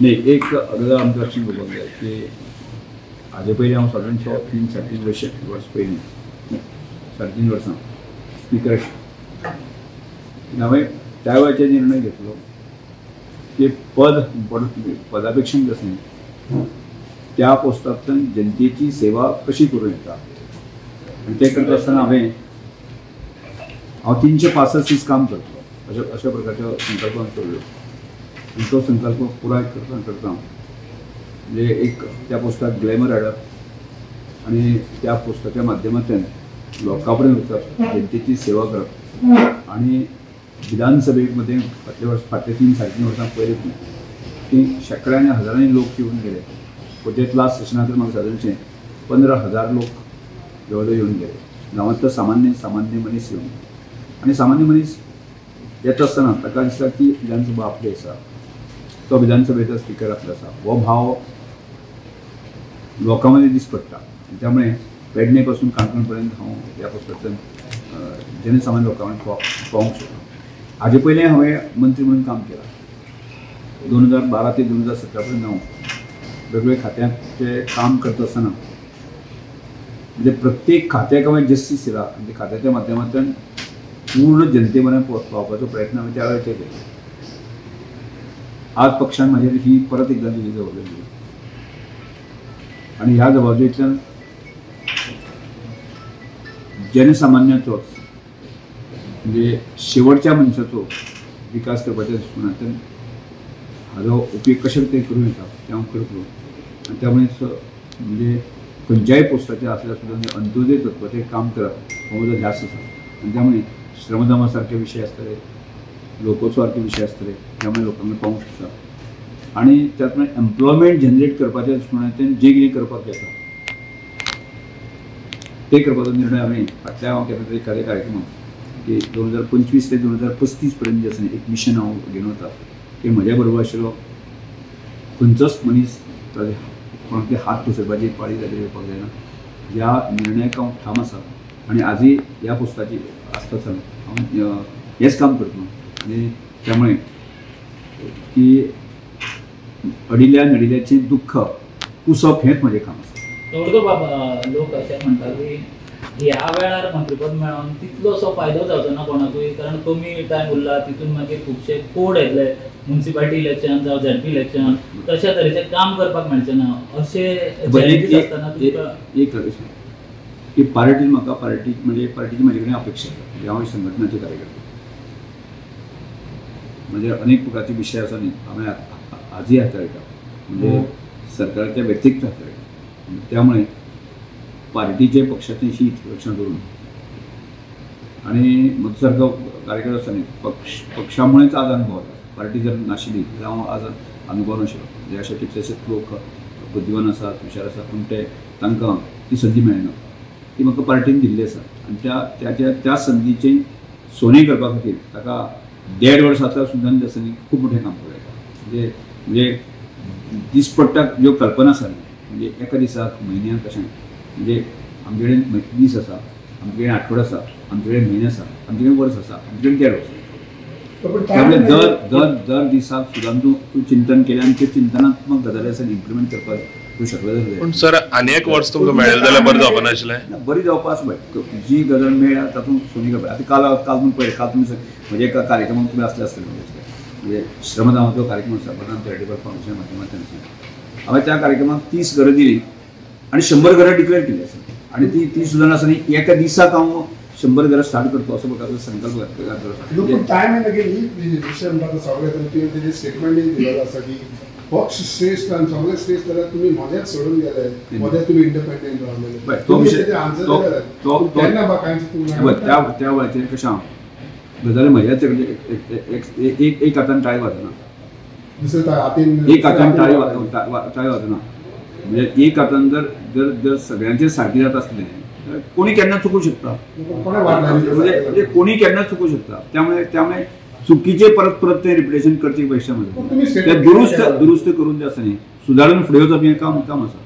नाही एक गजाल आमच्या लक्षात बघून जाय की हाजे पयलीं हांव सादारण 3-3 वर्स पयलीं 3.5 वर्सां स्पीकर आशिल्लो हांवें त्या वेळाचेर निर्णय घेतलो की पदा पेक्षा जसं त्या पोस्टांतल्यान जनतेची सेवा कशी करूं येता आनी ते करता आसतना हांव 365 दीस काम करतलो अशा प्रकारचो संकल्प केल्लो आनी तो संकल्प पुराय करता म्हणजे एक त्या पोस्टाक ग्लॅमर हाडप आनी त्या पोस्टाच्या माध्यमांतल्यान लोकां पर्यंत वचप जनतेची सेवा करप आनी विधानसभेमध्ये फाटले 3-3.5 वर्सां पयलीं की शेकड्यांनी हजारांनी लोक येवन गेले पळय लास्ट सेशनाक म्हाका सादारणशे 15,000 लोक जवळ जवळ येवन गेले गांवांतलो सामान्य मनीस येवन आनी सामान्य मनीस येता आसतना ताका दिसता की विधानसभा आपली आसा तो विधानसभेचो स्पीकर आपलो आसा हो भाव लोकां मदीं दीस पडटा त्यामुळे पेडणे पासून काणकोण पर्यंत हांव ह्या पोस्टांतल्यान जनसामान्य लोकां कडेन पावूंक शकता हाजे पयलीं हांवें मंत्री म्हणून काम केलां 2012 ते 2017 पर्यंत हांव वेगवेगळ्या खात्यांचे काम करता आसतना म्हणजे प्रत्येक खात्याक हांवें जस्टीस दिला आनी त्या खात्याच्या माध्यमांतल्यान पूर्ण जनते पर्यंत पावपाचो प्रयत्न हांवें त्या वेळाचेर केलो आज पक्षान म्हाजेर ही परत एकदा दिली जबाबदारी दिली आनी ह्या जबाबदारींतल्यान जनसामान्याचोच म्हणजे शेवटच्या मनशाचो विकास करपाच्या दृश्टिकोनांतल्यान हाजो उपयोग कशे रीतीन करूं येता तें हांव करतलो आनी त्यामुळे म्हणजे खंयच्याय पोस्टाचेर आसल्यार सुद्दां अंत्योदय तत्वाचेर काम करप हो म्हजो ध्यास आसा आनी त्यामुळे श्रमदामा सारके विशय आसतले लोकोत्सव सारके विशय आसतले त्यामुळे लोकांक पावूंक शकता आनी त्यातून एम्प्लॉयमेंट जनरेट करपाच्या दृश्टिकोनांतल्यान जे कितें करपाक येता ते करपाचो निर्णय हांवें फाटल्या हांव केला एखाद्या कार्यक्रमाक की 2025 ते 2035 पर्यंत जे आसा एक मिशन हांव घेवन वता की म्हज्या बरोबर आशिल्लो खंयचोच मनीस कोणाक हात पसरपाची पाळी जाली येवपाक जायना ह्या निर्णयाक हांव ठाम आसा आनी आजूय ह्या पोस्टाची आसता हांव हेंच काम करतलो आनी त्यामुळे की अडिल्ल्या नडिल्ल्याचें दुख्ख पुसप हेंच म्हजें काम आसा बाबा लोक अशें म्हणटा की ह्या वेळार मंत्रीपद मेळोन तितलोसो फायदो जावचो ना कोणाकूय कारण कमी टायम उरला तितून मागीर खुबशे कोड येतले म्युनिसिपालिटी इलेक्शन जावं झेडपी इलेक्शन तशा तरेचें काम करपाक मेळचें ना अशें एक की पार्टीन म्हाका पार्टीची म्हाजे कडेन अपेक्षा आसा हांव संघटनाचे कार्यकर्ते म्हणजे अनेक प्रकारचे विशय आसा न्ही हांवें आजूय हाताळटा म्हणजे सरकाराच्या व्यतिरिक्त हाताळटा त्यामुळे पार्टीचे पक्षाचें शीत रक्षण करून आणि म्हजो कार्यकर्तो आसा न्ही पक्षामुळेच आज अनुभव जाता पार्टी जर नाशिल्ली जाल्यार हांव आज अनुभव नाशिल्लो म्हणजे अशे कितलेशेच लोक बुद्धिवान आसात हुशार आसात पूण ते तांकां ती संदी मेळना ती म्हाका पार्टीन दिल्ली आसा आनी त्या संदीचें सोने करपा खातीर ताका 1.5 वर्सांतल्या सुद्दां जे आसा न्ही खूब मोठें काम करता म्हणजे दिसपट्ट्याक ज्यो कल्पना आसा म्हणजे एका दिसाक म्हयन्याक कशें म्हणजे आमचे कडेन दीस आसा आमचे कडेन आठवडो आसा आमचे कडेन म्हयने आसा आमचे कडेन वर्स आसा आमचे कडेन 1.5 वर्स त्यामुळे दर दिसाक सुद्दां तूं चिंतन केलें आनी ते चिंतनात्मक गजाली आसा इम्प्लिमेंट करपाक तूं शकलो जाल्यार पूण सर आनी एक वर्स तुमकां मेळ्ळें जाल्यार बरें जावपा नाशिल्लें बरी जावपा आसा पळय जी गजाल मेळ्ळ्या तातूंत सोनी करपा आतां काल तुमी पळय काल तुमी म्हजे एका कार्यक्रमाक तुमी आसले आसतले म्हणजे श्रमदानाचो कार्यक्रम आसा प्रधान चॅरिटेबल फाउंडेशना माध्यमांतल्यान आसा हांवें त्या कार्यक्रमाक 30 घरां दिली आनी 100 घरां डिक्लेअर केली आसा आनी ती सुद्दां आसा न्ही एका दिसाक हांव 100 घरां स्टार्ट करतो असो प्रकारचो संकल्प करता पक्ष श्रेष्ठ आनी सगळे श्रेष्ठ जाल्यार तुमी मदेंच सोडून गेले मदेंच तुमी इंडिपेंडंट रावले त्या वेळाचेर कशें हांव गजाली म्हज्याच एक हातान टाळी वाजना एक हातान टाळी वाजना म्हणजे एक हातान जर सगळ्यांचेर सारकी जाता आसलें कोणी केन्ना चुकूंक शकता म्हणजे कोणी केन्ना चुकूंक शकता त्यामुळे चुकीचे परत ते रिप्लेशन करचे पेक्षा ते दुरुस्त करून जे आसा न्ही सुदारून फुडें वचप हें काम आसा